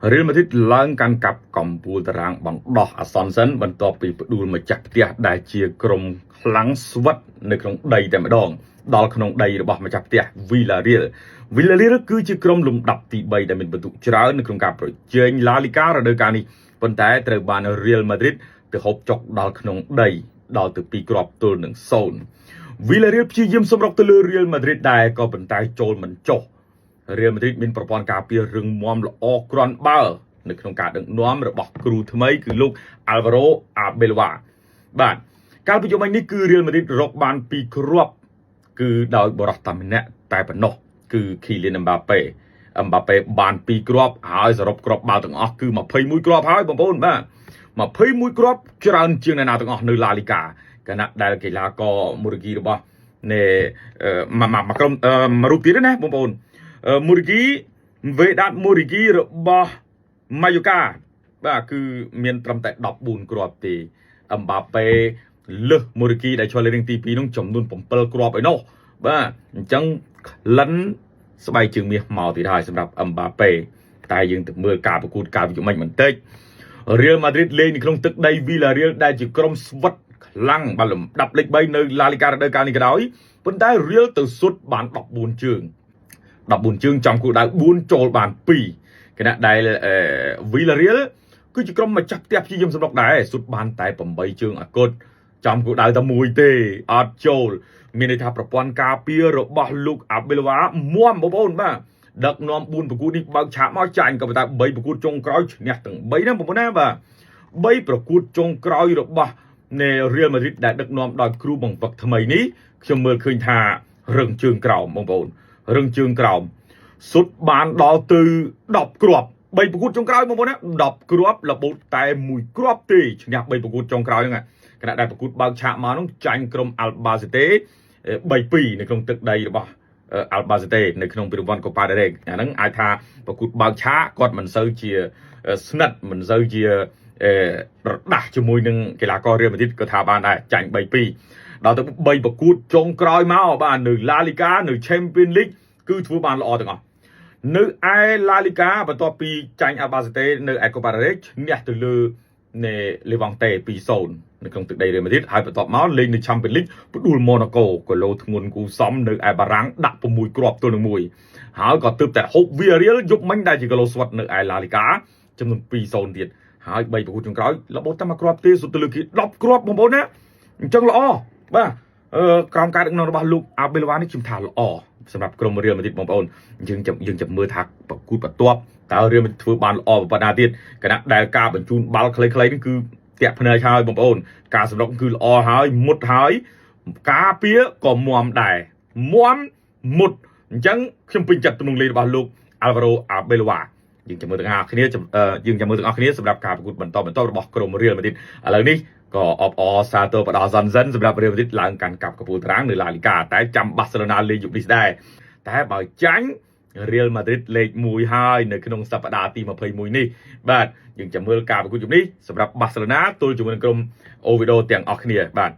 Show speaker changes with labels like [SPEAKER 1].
[SPEAKER 1] រៀលម៉ាឌ្រីតឡើងកាន់កាប់កំពូលតារាងបង្ដោះអាសន្នសិនបន្ទាប់ពីផ្ដួលម្ចាស់ផ្ទះដែលជាក្រុមខ្លាំងស្វិតនៅក្នុងដីតែម្ដងដល់ក្នុងដីរបស់ម្ចាស់ផ្ទះ Villarreal គឺជាក្រុមលំដាប់ទី3ដែលមានពិន្ទុច្រើននៅក្នុងការប្រជែង La Liga រដូវកាលនេះប៉ុន្តែត្រូវបាន Real Madrid ទៅហូបចុកដល់ក្នុងដីដល់ទៅ2គ្រាប់ទល់នឹង0 Villarreal ព្យាយាមសម្រុកទៅលើ Real Madrid ដែរក៏ប៉ុន្តែចូលមិនចុះReal Madrid មានប្រព័ន្ធការពាររឹងមាំល្អគ្រាន់បើនៅក្នុងការដឹកនាំរបស់គ្រូថ្មីគឺលោក Alvaro Arbeloa បាទកាលពីយប់មិញនេះគឺ Real Madrid រកបាន2គ្រាប់គឺដោយបរិះតែម្នាក់តែប៉ុណ្ណោះគឺ Kylian Mbappe បាន2គ្រាប់ហើយសរុបគ្រាប់បាល់ទាំងអស់គឺ21គ្រាប់ហើយបងប្អូនបាទ21គ្រាប់ច្រើនជាងអ្នកណាទាំងអស់នៅ La Liga គណៈដែលកីឡាករមូរីគីរបស់នៃមួយក្រុមមួយរូបទៀតណាបងប្អូនVedat Muriqi របស់ Mallorca បាទគឺមានត្រឹមតែ14គ្រាប់ទេ Mbappe លើស Muriqi ដែលឈរលេខទី2នោះចំនួន7គ្រាប់ឯណោះបាទអញ្ចឹងក្លិនស្បែកជើងមាសមកទៀតហើយសម្រាប់ Mbappe តែយើងទៅមើលការប្រកួតកាលពីយប់មិញបន្តិច Real Madrid លេងនៅក្នុងទឹកដី Villarreal ដែលជាក្រុមស្វិតខ្លាំងបាទលំដាប់លេខ3នៅ La Liga រដូវកាលនេះក៏ដោយប៉ុន្តែ Real ទៅសុទ្ធបាន14ជើងចំគោលដៅ4ចូលបាន2គណៈដែលVillarreal គឺជាក្រុមម្ចាស់ផ្ទះព្យាយាមសម្រុកដែរសុទ្ធបានតែ8ជើងអកុតចំគោលដៅតែមួយទេអត់ចូលមានន័យថាប្រព័ន្ធការពាររបស់លោក Arbeloa មាំបងប្អូនបាទដឹកនាំ4ប្រកួតនេះបើកឆាកមកចាញ់ក៏ប៉ុន្តែ3ប្រកួតចុងក្រោយឈ្នះទាំង3ណាបងប្អូនណាបាទ3ប្រកួតចុងក្រោយរបស់នៃ Real Madrid ដែលដឹកនាំដោយគ្រូបង្វឹកថ្មីនេះខ្ញុំមើលឃើញថារឹងជើងក្រោមបងប្អូនរឹងជើងក្រោមសុទ្ធបានដល់ទៅ10គ្រាប់3ប្រកួតចុងក្រោយបងប្អូនណា10គ្រាប់របូតតែ1គ្រាប់ទេឈ្នះ3ប្រកួតចុងក្រោយហ្នឹងគណៈដែលប្រកួតបើកឆាកមកនោះចាញ់ក្រុម Albacete 3-2 នៅក្នុងទឹកដីរបស់ Albacete នៅក្នុងពិរវ័ន Copa del Rey អាហ្នឹងអាចថាប្រកួតបើកឆាកគាត់មិនសូវជាស្និទ្ធមិនសូវជារដាស់ជាមួយនឹងកីឡាករ Real Madrid ក៏ថាបានដែរចាញ់ 3-2 ដល់ទៅ3ប្រកួតចុងក្រោយមកបាទនៅ La Liga នៅ Champions League គឺធ្វើបានល្អទាំងអស់នៅឯ La Liga បន្ទាប់ពីចាញ់ Albacete នៅឯ Copa del Rey ឈ្នះទៅលើនៃ Levante 2-0 នៅក្នុងទឹកដី Real Madrid ហើយបន្ទាប់មកលេងនៅ Champions League ផ្ដួល Monaco គីឡូធ្ងន់គូសំនៅឯបារាំងដាក់6គ្រាប់ទល់នឹង1ហើយក៏ទើបតែហូប Villarreal យប់មិញដែលជាគីឡូស្វិតនៅឯ La Liga ចំនួន 2-0 ទៀតហើយ3ប្រកួតចុងក្រោយរបូតតែ1គ្រាប់ទេសុទ្ធទៅលើគេ10គ្រាប់បងប្អូនណាអញ្ចឹងល្អបាទក្រោមការដឹកនាំរបស់លោក Arbeloa នេះខ្ញុំថាល្អសម្រាប់ក្រុម Real Madrid បងប្អូនយើងចាំមើលថាប្រកួតបន្ទាប់តើ Real Madrid ធ្វើបានល្អប៉ុណ្ណាទៀតគណៈដែលការបញ្ជូនបាល់ខ្លីៗនេះគឺតាក់ភ្នែកហើយបងប្អូនការសម្រុកគឺល្អហើយមុតហើយការពារក៏មាំដែរមាំមុតអញ្ចឹងខ្ញុំពេញចិត្តទំនឹងលេងរបស់លោក Alvaro Arbeloa យើងចាំមើលទាំងអស់គ្នាសម្រាប់ការប្រកួតបន្តរបស់ក្រុម Real Madrid ឥឡូវនេះក៏អបអរសាទរផ្ដល់សន្និសិនសម្រាប់ Real Madrid ឡើងកាន់កាប់កំពូលតារាងនៅ La Liga តែចាំ Barcelona លេងយប់នេះដែរតែបើចាញ់ Real Madrid លេខ1ហើយនៅក្នុងសប្តាហ៍ទី21នេះបាទយើងចាំមើលការប្រកួតយប់នេះសម្រាប់ Barcelona ទល់ជាមួយនឹងក្រុម Oviedo ទាំងអស់គ្នាបាទ